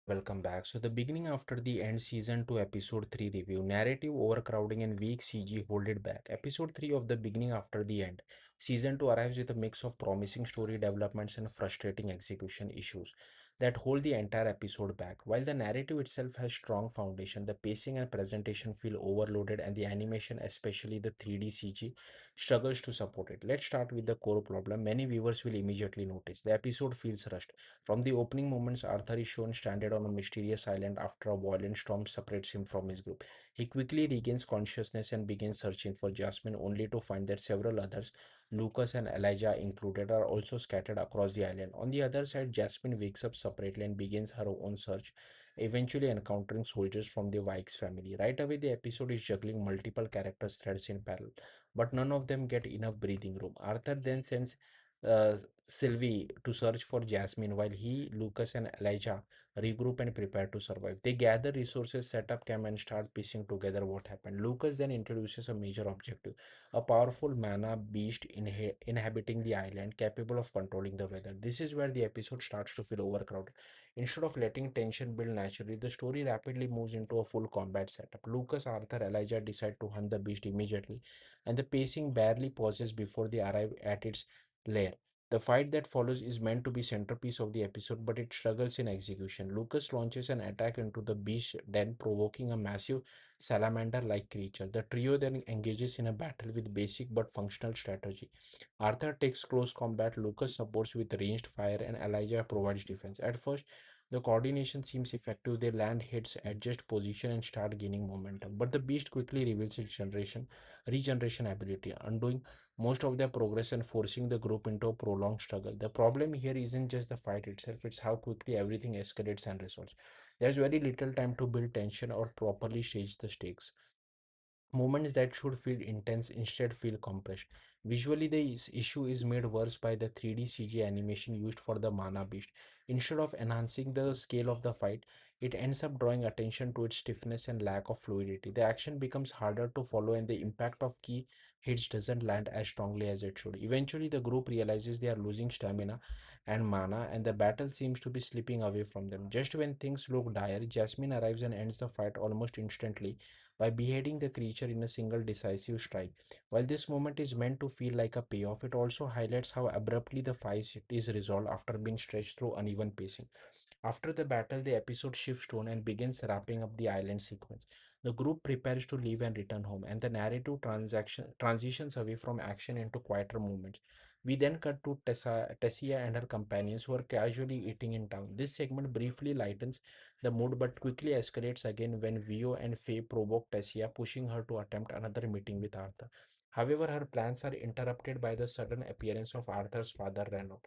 welcome back. So, the beginning after the end, season 2, episode 3 review. Narrative overcrowding and weak CG hold it back. Episode 3 of the beginning after the end. Season 2 arrives with a mix of promising story developments and frustrating execution issues that hold the entire episode back. While the narrative itself has strong foundation, the pacing and presentation feel overloaded, and the animation, especially the 3D CG, struggles to support it. Let's start with the core problem many viewers will immediately notice. The episode feels rushed. From the opening moments, Arthur is shown stranded on a mysterious island after a violent storm separates him from his group. He quickly regains consciousness and begins searching for Jasmine, only to find that several others, Lucas and Elijah included, are also scattered across the island. On the other side, Jasmine wakes up separately and begins her own search, eventually encountering soldiers from the Vikes family. Right away, the episode is juggling multiple character threads in parallel, but none of them get enough breathing room. Arthur then sends uh, Sylvie to search for Jasmine while he, Lucas, and Elijah regroup and prepare to survive. They gather resources, set up camp, and start piecing together what happened. Lucas then introduces a major objective, a powerful mana beast inhabiting the island, capable of controlling the weather. This is where the episode starts to feel overcrowded. Instead of letting tension build naturally, the story rapidly moves into a full combat setup. Lucas, Arthur, Elijah decide to hunt the beast immediately, and the pacing barely pauses before they arrive at its lair. The fight that follows is meant to be centerpiece of the episode, but it struggles in execution. Lucas launches an attack into the beast den, provoking a massive salamander-like creature. The trio then engages in a battle with basic but functional strategy. Arthur takes close combat, Lucas supports with ranged fire, and Elijah provides defense. At first, the coordination seems effective. They land hits, adjust position, and start gaining momentum. But the beast quickly reveals its regeneration ability, undoing most of their progress and forcing the group into a prolonged struggle. The problem here isn't just the fight itself, it's how quickly everything escalates and resolves. There's very little time to build tension or properly stage the stakes. Moments that should feel intense instead feel compressed. Visually, the issue is made worse by the 3D CG animation used for the Mana Beast. Instead of enhancing the scale of the fight, it ends up drawing attention to its stiffness and lack of fluidity. The action becomes harder to follow, and the impact of key hits doesn't land as strongly as it should. Eventually, the group realizes they are losing stamina and mana, and the battle seems to be slipping away from them. Just when things look dire, Jasmine arrives and ends the fight almost instantly by beheading the creature in a single decisive strike. While this moment is meant to feel like a payoff, it also highlights how abruptly the fight is resolved after being stretched through uneven pacing. After the battle, the episode shifts tone and begins wrapping up the island sequence. The group prepares to leave and return home, and the narrative transitions away from action into quieter moments. We then cut to Tessia and her companions who are casually eating in town. This segment briefly lightens the mood but quickly escalates again when Vio and Faye provoke Tessia, pushing her to attempt another meeting with Arthur. However, her plans are interrupted by the sudden appearance of Arthur's father, Renaud.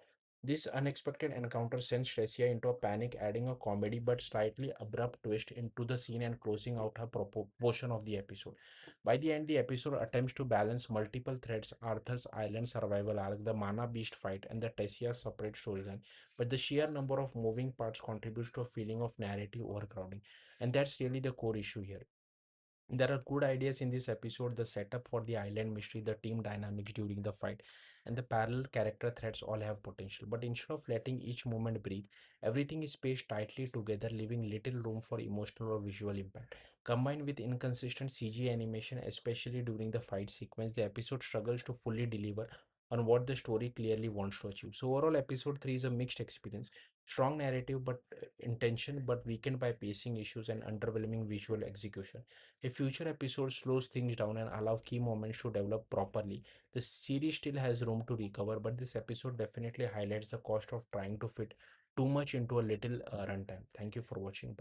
This unexpected encounter sends Tricia into a panic, adding a comedy but slightly abrupt twist into the scene and closing out her portion of the episode. By the end, the episode attempts to balance multiple threads: Arthur's island survival arc, the Mana Beast fight, and the Tessia's separate storyline. But the sheer number of moving parts contributes to a feeling of narrative overcrowding, and that's really the core issue here. There are good ideas in this episode: the setup for the island mystery, the team dynamics during the fight, and the parallel character threads all have potential. But instead of letting each moment breathe, everything is spaced tightly together, leaving little room for emotional or visual impact. Combined with inconsistent CG animation, especially during the fight sequence, the episode struggles to fully deliver on what the story clearly wants to achieve. So overall, episode 3 is a mixed experience. Strong narrative but intention, but weakened by pacing issues and underwhelming visual execution. If future episodes slows things down and allow key moments to develop properly, the series still has room to recover, but this episode definitely highlights the cost of trying to fit too much into a little runtime. Thank you for watching.